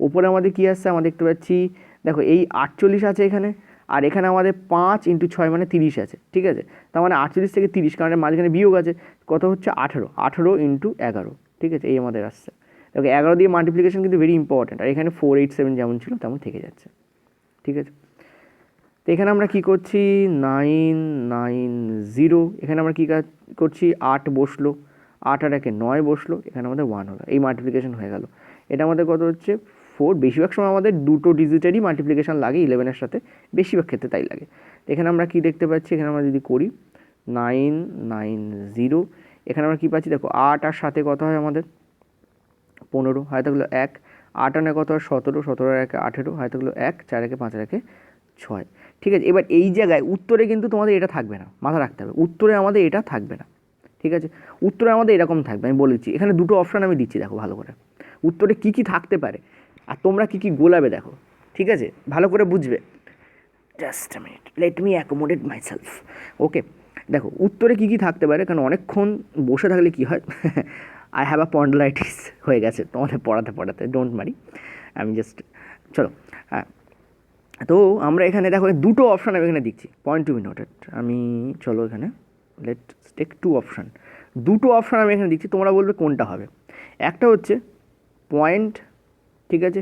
ওপরে আমাদের কী আসছে? আমরা দেখতে পাচ্ছি দেখো এই 48 আছে এখানে, আর এখানে আমাদের 5 × 6 মানে 30 আছে। ঠিক আছে, তার মানে 48 থেকে 30, কারণ মাঝখানে বিয়োগ আছে, কত হচ্ছে? 18, 18 × 11। ঠিক আছে, এই আমাদের আসছে। দেখো 11 দিয়ে মাল্টিপ্লিকেশন কিন্তু ভেরি ইম্পর্ট্যান্ট, আর এখানে 487 যেমন ছিল তেমন থেকে যাচ্ছে। ঠিক আছে, তো এখানে আমরা কী করছি? 990, এখানে আমরা কী কাজ করছি? 8 বসলো, 8 আর 1-এ 9 বসলো, এখানে আমাদের 1 হলো, এই মাল্টিপ্লিকেশন হয়ে গেল। এটা আমাদের কত হচ্ছে? 4, বেশিরভাগ সময় আমাদের দুটো ডিজিটেরই মাল্টিপ্লিকেশন লাগে 11-এর সাথে, বেশিরভাগ ক্ষেত্রে তাই লাগে। এখানে আমরা কি দেখতে পাচ্ছি, এখানে আমরা যদি করি 990, এখানে আমরা কী পাচ্ছি দেখো, 8 আর 7 কত হয় আমাদের 15, হয় থাকলো 1, 8 আর 9 কত হয় 17, 17 আর 1 18, হয় থাকলো 1, 4 একে 5 আর 1 6। ঠিক আছে, এবার এই জায়গায় উত্তরে কিন্তু তোমাদের এটা থাকবে না, মাথা রাখতে হবে, উত্তরে আমাদের এটা থাকবে না। ঠিক আছে, উত্তরে আমাদের এরকম থাকবে, আমি বলেছি এখানে দুটো অপশান আমি দিচ্ছি, দেখো ভালো করে উত্তরে কী কী থাকতে পারে আর তোমরা কী কী গোলাবে দেখো। ঠিক আছে, ভালো করে বুঝবে। Just a minute, let me accommodate myself. Okay, দেখো উত্তরে কী কী থাকতে পারে, কারণ অনেকক্ষণ বসে থাকলে কী হয়, আই হ্যাভ আ পন্ডলাইটিস হয়ে গেছে তোমাদের পড়াতে পড়াতে, ডোন্ট মারি, আমি জাস্ট চলো। হ্যাঁ, তো আমরা এখানে দেখো দুটো অপশান আমি এখানে দিচ্ছি, পয়েন্ট টু বি নোটেড। আমি চলো এখানে লেট টেক 2 অপশান, দুটো অপশান আমি এখানে দিচ্ছি, তোমরা বলবে কোনটা হবে। একটা হচ্ছে পয়েন্ট, ঠিক আছে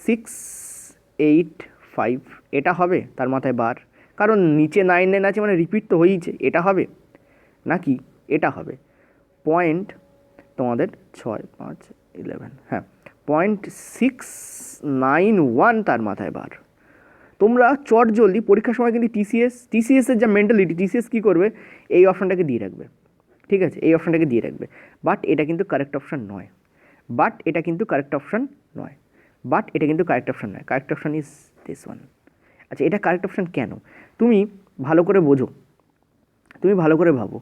685, এটা হবে, তার মাথায় বার, কারণ নিচে 9 আছে মানে রিপিট তো হয়েইছে, এটা হবে নাকি এটা হবে পয়েন্ট তোমাদের 6 5 11, হ্যাঁ 0.691 তার মাথায় বার। তোমরা চট জলদি পরীক্ষার সময় কিন্তু টিসিএসের যা মেন্টালিটি, টিসিএস কী করবে, এই অপশানটাকে দিয়ে রাখবে। ঠিক আছে, এই অপশানটাকে দিয়ে রাখবে, বাট এটা কিন্তু কারেক্ট অপশান নয়, কারেক্ট অপশান নয়, correct option is this one. আচ্ছা, এটা কারেক্ট অপশান কেন, তুমি ভালো করে বোঝো, তুমি ভালো করে ভাবো।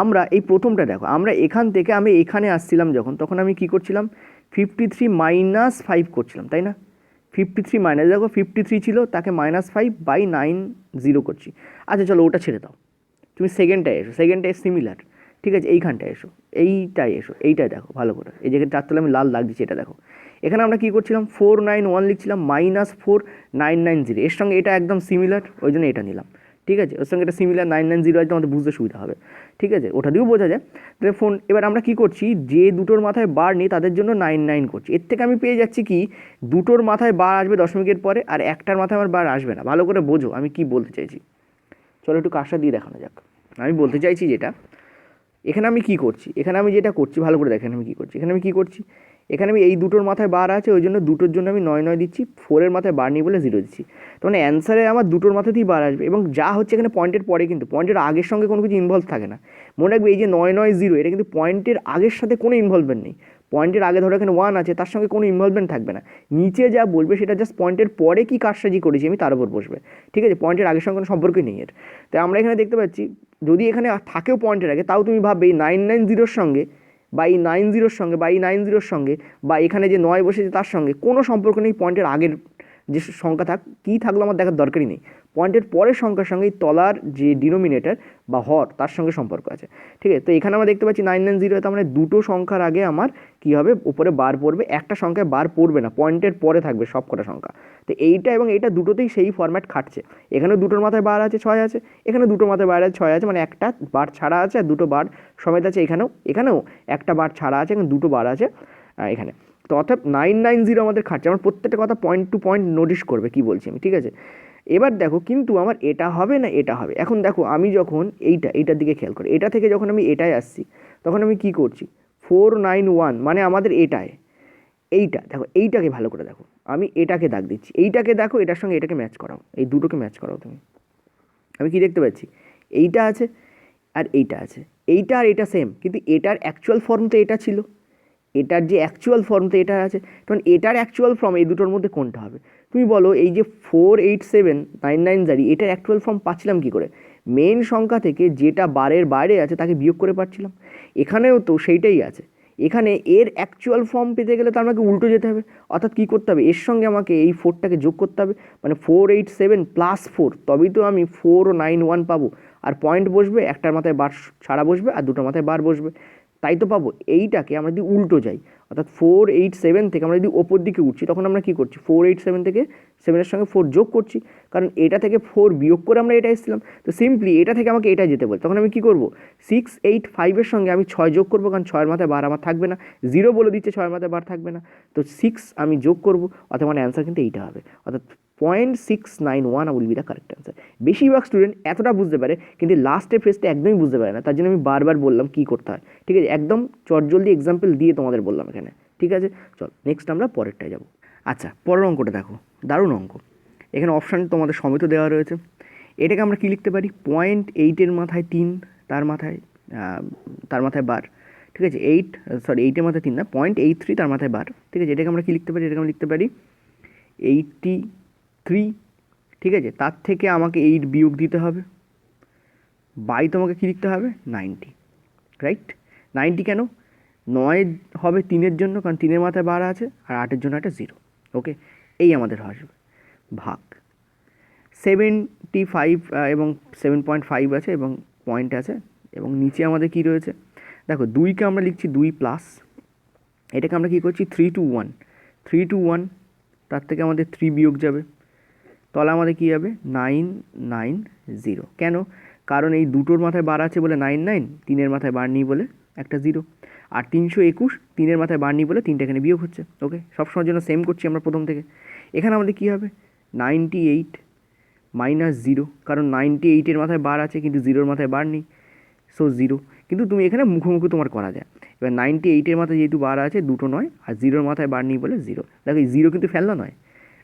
আমরা এই প্রথমটা দেখো, আমরা এখান থেকে আমি এখানে আসছিলাম যখন, তখন আমি কি করছিলাম 53 - 5 করছিলাম, তাই না? 53 মাইনাস, দেখো 53 ছিল, তাকে -5/90 করছি। আচ্ছা চলো ওটা ছেড়ে দাও, তুমি সেকেন্ডটায় এসো, সেকেন্ডটায় সিমিলার। ঠিক আছে, এইখানটায় এসো, এইটাই এসো, এইটাই দেখো ভালো করে, এই জায়গায় 4 তলা আমি লাল দাগ দিচ্ছি, এটা দেখো। এখানে আমরা কী করছিলাম 491 লিখছিলাম, -4990, এর সঙ্গে এটা একদম সিমিলার, ওই জন্য এটা নিলাম। ঠিক আছে, ওর সঙ্গে এটা সিমিলার 990 আছে, আমাদের বুঝতে সুবিধা হবে। ঠিক আছে, ওটা দিয়েও বোঝা যায়। তাহলে ফোন, এবার আমরা কী করছি, যে দুটোর মাথায় বার নেই তাদের জন্য 99 করছি। এর থেকে আমি পেয়ে যাচ্ছি কি, দুটোর মাথায় বার আসবে দশমিকের পরে, আর একটার মাথায় আমার বার আসবে না। ভালো করে বোঝো আমি কি বলতে চাইছি, চলো একটু কাজটা দিয়ে দেখানো যাক। আমি বলতে চাইছি যেটা, এখানে আমি কি করছি, এখানে আমি যেটা করছি ভালো করে দেখেন আমি কী করছি, এখানে আমি কী করছি, এখানে আমি এই দুটোর মাথায় বার আছে, ওই জন্য দুটোর জন্য আমি 9 দিচ্ছি, 4-এর মাথায় বার নেই বলে 0 দিচ্ছি। তো মানে অ্যান্সারে আমার দুটোর মাথাতেই বার আসবে, এবং যা হচ্ছে এখানে পয়েন্টের পরে, কিন্তু পয়েন্টের আগের সঙ্গে কোনো কিছু ইনভলভ থাকে না। মনে রাখবে এই যে 990, এটা কিন্তু পয়েন্টের আগের সাথে কোনো ইনভলভমেন্ট নেই। পয়েন্টের আগে ধরো এখানে 1 আছে, তার সঙ্গে কোনো ইনভলভমেন্ট থাকবে না। নিচে যা বলবে সেটা জাস্ট পয়েন্টের পরে কী কারসাজি করেছি আমি তার উপর বসবে। ঠিক আছে, পয়েন্টের আগের সঙ্গে কোনো সম্পর্কই নেই এর। তাই আমরা এখানে দেখতে পাচ্ছি, যদি এখানে থাকেও পয়েন্টের আগে, তাও তুমি ভাববে এই 990-র সঙ্গে বা এই 90-র সঙ্গে বা এই 90-র সঙ্গে বা এখানে যে 9 বসেছে তার সঙ্গে কোনো সম্পর্ক নেই। পয়েন্টের আগের যে সংখ্যা কী থাকলো আমার দেখার দরকারই নেই। পয়েন্টের পরের সংখ্যার সঙ্গে এই তলার যে ডিনোমিনেটর বা হর তার সঙ্গে সম্পর্ক আছে। ঠিক আছে, তো এখানে আমরা দেখতে পাচ্ছি 990, তার মানে দুটো সংখ্যার আগে আমার কী হবে, উপরে বার পড়বে, একটা সংখ্যায় বার পড়বে না, পয়েন্টের পরে থাকবে সব কটা সংখ্যা। তো এইটা এবং এইটা দুটোতেই সেই ফরম্যাট খাটছে। এখানে দুটোর মাথায় বার আছে 6 আছে, এখানে দুটোর মাথায় বার আছে 6 আছে, মানে একটা বার ছাড়া আছে আর দুটো বার সমেত আছে। এখানেও একটা বার ছাড়া আছে, এখানে দুটো বার আছে এখানে। তো অর্থাৎ 990 আমাদের খাটছে। আমার প্রত্যেকটা কথা পয়েন্ট টু পয়েন্ট নোটিস করবে কী বলছি আমি। ঠিক আছে, এবার দেখো কিন্তু আমার এটা হবে না এটা হবে। এখন দেখো আমি যখন এইটার দিকে খেয়াল করি, এটা থেকে যখন আমি এটায় আসছি তখন আমি কি করছি 491, মানে আমাদের এটায় এইটা দেখো, এইটাকে ভালো করে দেখো, আমি এটাকে দাগ দিচ্ছি, এইটাকে দেখো, এটার সঙ্গে এটাকে ম্যাচ করাও, এই দুটোকে ম্যাচ করাও তুমি। আমি কি দেখতে পাচ্ছি, এইটা আছে আর এইটা আছে, এইটা আর এটা সেম, কিন্তু এটার অ্যাকচুয়াল ফর্ম তো এটা ছিল, এটার যে অ্যাকচুয়াল ফর্ম তো এটা আছে। তখন এটার অ্যাকচুয়াল ফর্ম এই দুটোর মধ্যে কোনটা হবে? তুমি বলো, এই যে 487990 এটার অ্যাকচুয়াল ফর্ম পাচ্ছিলাম কী করে? মেন সংখ্যা থেকে যেটা বারের বাইরে আছে তাকে বিয়োগ করে পাচ্ছিলাম। এখানেও তো সেইটাই আছে। এখানে এর অ্যাকচুয়াল ফর্ম পেতে গেলে তো আমাকে উল্টো যেতে হবে, অর্থাৎ কী করতে হবে, এর সঙ্গে আমাকে এই 4টাকে যোগ করতে হবে, মানে 487 + 4, তবেই তো আমি 491 পাবো। আর পয়েন্ট বসবে, একটার মাথায় বার ছাড়া বসবে আর দুটোর মাথায় বার বসবে, তাই তো পাবো। এইটাকে আমরা যদি উল্টো যাই, অর্থাৎ 487 থেকে আমরা যদি ওপর দিকে উঠছি, তখন আমরা কী করছি 487 থেকে 7-এর সঙ্গে 4 যোগ করছি, কারণ এটা থেকে 4 বিয়োগ করে আমরা এটা এসেছিলাম। তো সিম্পলি এটা থেকে আমাকে এটা যেতে বলে, তখন আমি কী করবো 685-এর সঙ্গে আমি 6 যোগ করবো, কারণ 6-এর মাথায় বার আমার থাকবে না, 0 বলে দিচ্ছে 6-এর মাথায় বার থাকবে না, তো 6 আমি যোগ করবো, অর্থাৎ আমার অ্যান্সার কিন্তু এইটা হবে, অর্থাৎ 0.691 will be the correct answer. বেশিরভাগ স্টুডেন্ট এতটা বুঝতে পারে, কিন্তু লাস্টের ফেজটা একদমই বুঝতে পারে না, তার জন্য আমি বারবার বললাম কী করতে হয়। ঠিক আছে, একদম চটজলদি এক্সাম্পল দিয়ে তোমাদের বললাম এখানে। ঠিক আছে, চল নেক্সট আমরা পরেরটায় যাব। আচ্ছা, পরের অঙ্কটা দেখো, দারুণ অঙ্ক। এখানে অপশান তোমাদের সমেত দেওয়া রয়েছে। এটাকে আমরা কী লিখতে পারি, 0.8-এর মাথায় 3, তার মাথায় বার, ঠিক আছে, 8-এর মাথায় 3 না, 0.83 তার মাথায় বার, ঠিক আছে। এটাকে আমরা কী লিখতে পারি, এটাকে আমরা লিখতে পারি 83, ঠিক আছে। তার থেকে আমাকে 8 বিয়োগ দিতে হবে, বাই তোমাকে কী লিখতে হবে 90, রাইট। 90 কেন, 9 হবে 3-এর জন্য, কারণ 3-এর মাথায় বার আছে, আর 8-এর জন্য একটা 0, ওকে। এই আমাদের আসবে ভাগ 75 এবং 7.5 আছে এবং পয়েন্ট আছে, এবং নিচে আমাদের কি রয়েছে দেখো, 2কে আমরা লিখছি 2 প্লাস, এটাকে আমরা কী করছি 3 to 1, তার থেকে আমাদের 3 বিয়োগ যাবে, তাহলে আমাদের কী হবে 990। কেন, কারণ এই দুটোর মাথায় বার আছে বলে 99, 3-এর মাথায় বার নেই বলে একটা 0, আর 321 3-এর মাথায় বার নেই বলে 3টা এখানে বিয়োগ হচ্ছে, ওকে। সবসময়ের জন্য সেম করছি আমরা প্রথম থেকে। এখানে আমাদের কী হবে 98 মাইনাস 0, কারণ 98-এর মাথায় বার আছে কিন্তু 0-এর মাথায় বার নেই, সো 0। কিন্তু তুমি এখানে মুখোমুখি তোমার করা যায়। এবার 98-এর মাথায় যেহেতু বার আছে, দুটো নয়, আর 0-এর মাথায় বার নেই বলে 0। দেখো এই 0 কিন্তু ফেলনা নয়,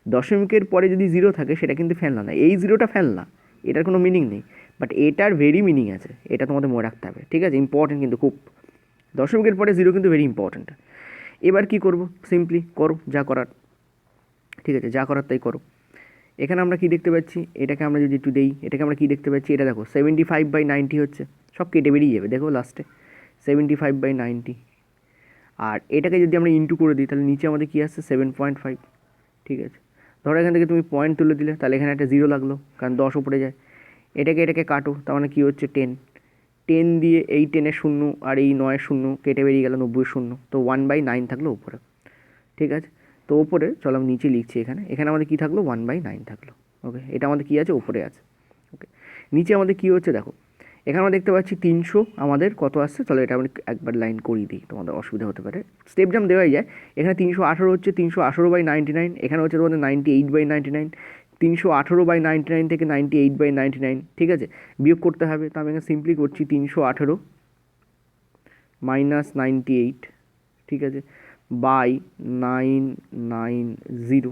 দশমিকের পরে যদি 0 থাকে সেটা কিন্তু ফেলনা নয়, এই 0টা ফেলনা, এটার কোনো মিনিং নেই, বাট এটার ভেরি মিনিং আছে, এটা তোমাদের মনে রাখতে হবে, ঠিক আছে। ইম্পর্টেন্ট কিন্তু খুব, দশমিকের পরে 0 কিন্তু ভেরি ইম্পর্টেন্ট। এবার কি করব, সিম্পলি করো যা করার, ঠিক আছে, যা করার তাই করো। এখানে আমরা কি দেখতে পাচ্ছি, এটাকে আমরা যদি একটু দেই, এটাকে আমরা কি দেখতে পাচ্ছি, এটা দেখো 75/90 হচ্ছে, সব কেটে বেরিয়ে যাবে, দেখো লাস্টে 75/90, আর এটাকে যদি আমরা ইন্টু করে দিই তাহলে নিচে আমাদের কী আসছে 7.5, ঠিক আছে। ধরো এখান থেকে তুমি পয়েন্ট তুলে দিলে, তাহলে এখানে একটা 0 লাগলো, কারণ 10 উপরে যায়। এটাকে কাটো, তার মানে কী হচ্ছে 10 দিয়ে এই 10-এর 0 আর এই 9-এর 0 কেটে বেরিয়ে গেল, 90-এর 0, তো 1/9 থাকলো উপরে, ঠিক আছে। তো ওপরে চলো আমি নিচে লিখছি, এখানে আমাদের কী থাকলো 1/9 থাকলো, ওকে। এটা আমাদের কী আছে, ওপরে আছে, ওকে। নিচে আমাদের কী হচ্ছে দেখো, এখানে আমরা দেখতে পাচ্ছি 300 আমাদের কত আসছে, চলো এটা আমি একবার লাইন করিয়ে দিই, তোমাদের অসুবিধা হতে পারে, স্টেপ জাম্প দেওয়াই যায়। এখানে 318 হচ্ছে, 318/99, এখানে হচ্ছে তোমাদের 98/99, 318/99 থেকে 98/99, ঠিক আছে, বিয়োগ করতে হবে। তো আমি এখানে সিম্পলি করছি 318 মাইনাস 98, ঠিক আছে, বাই 990,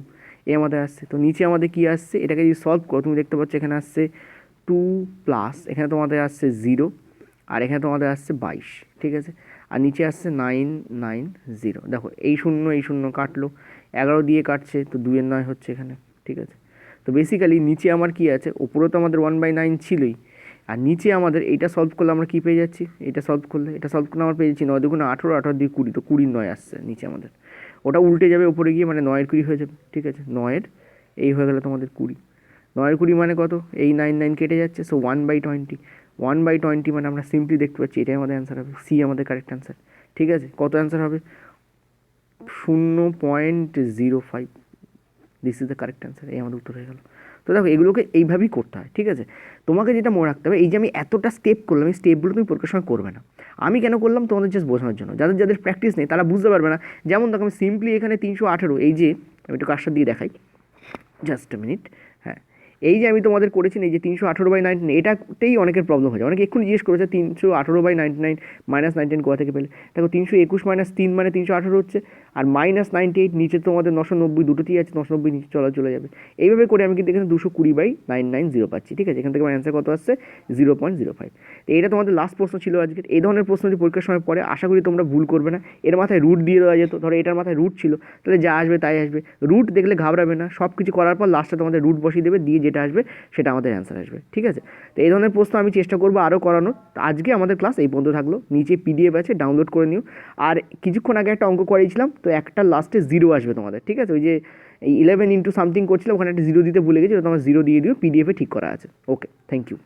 এ আমাদের আসছে। তো নিচে আমাদের কী আসছে, এটাকে যদি সলভ করো তুমি দেখতে পাচ্ছ এখানে আসছে 2 প্লাস, এখানে তোমাদের আসছে 0, আর এখানে তোমাদের আসছে 22, ঠিক আছে, আর নিচে আসছে 990। দেখো এই 0 কাটলো, 11 দিয়ে কাটছে, তো 2-এর 9 হচ্ছে এখানে, ঠিক আছে। তো বেসিক্যালি নিচে আমার কি আছে, ওপরে তো আমাদের 1/9 ছিলই, আর নিচে আমাদের এইটা সলভ করলে আমরা কী পেয়ে যাচ্ছি, এটা সলভ করলে আমরা পেয়ে যাচ্ছি 9 2 18, 18 2 20, তো 20 9 আসছে নিচে আমাদের, ওটা উল্টে যাবে উপরে গিয়ে, মানে 9-এর 20 হয়ে যাবে, ঠিক আছে। 9-এর এই হয়ে গেলে তোমাদের 20, 9-এর 20 মানে কত, এই 9 কেটে যাচ্ছে, সো 1/20, 1/20 মানে আমরা সিম্পলি দেখতে পাচ্ছি এটাই আমাদের অ্যান্সার হবে, সি আমাদের কারেক্ট অ্যান্সার, ঠিক আছে। কত অ্যান্সার হবে 0.05, this is the correct answer, এই আমাদের উত্তর হয়ে গেল। তো দেখো এগুলোকে এইভাবেই করতে হয়, ঠিক আছে। তোমাকে যেটা মনে রাখতে হবে, এই যে আমি এতটা স্টেপ করলাম, এই স্টেপগুলো তুমি পরীক্ষার সময় করবে না। আমি কেন করলাম তোমাদের জাস্ট বোঝানোর জন্য, যাদের প্র্যাকটিস নেই তারা বুঝতে পারবে না। যেমন দেখো আমি সিম্পলি এখানে 318, এই যে আমি একটু কাজটা দিয়ে দেখাই, জাস্ট এ মিনিট, হ্যাঁ, এই যে আমি তোমাদের করেছি এই যে 318/99, এটাতেই অনেকের প্রবলেম হয়ে যায়। অনেকে এক্ষুনি জিজ্ঞেস করেছে 318/99 মাইনাস 19 কোথা থেকে পেলে। দেখো 321 মাইনাস 3 মানে 318 হচ্ছে, আর মাইনাস 98 নিচে তোমাদের 990, দুটোতেই আছে 990, নিচে চলে যাবে। এইভাবে করে আমি কিন্তু এখানে 220/990 পাচ্ছি, ঠিক আছে। এখান থেকে আমার অ্যান্সার কত আসছে 0.05। তো এটা তোমাদের লাস্ট প্রশ্ন ছিল আজকের। এই ধরনের প্রশ্ন যদি পরীক্ষার সময় পড়ে, আশা করি তোমরা ভুল করবে না। এর মাথায় রুট দিয়ে দেওয়া যেত, ধরো এটার মাথায় রুট ছিল, তাহলে যা আসবে তাই আসবে। রুট দেখলে ঘাবড়াবে না, সব কিছু করার পর লাস্টে তোমাদের রুট বসিয়ে দেবে, দিয়ে যেটা আসবে সেটা আমাদের অ্যান্সার আসবে, ঠিক আছে। তো এই ধরনের প্রশ্ন আমি চেষ্টা করবো আরও করানোর। আজকে আমাদের ক্লাস এই পর্যন্ত থাকলো, নিচে PDF আছে, ডাউনলোড করে নিও। আর কিছুক্ষণ আগে একটা অঙ্ক করিয়েছিলাম, তো একটা লাস্টে 0 আসবে তোমাদের, ঠিক আছে। ওই যে 11 ইন্টু সামথিং করছিলাম, ওখানে একটা 0 দিতে ভুলে গেছি, তোমার 0 দিয়ে দিও, PDF ঠিক করা আছে। ওকে, থ্যাংক ইউ।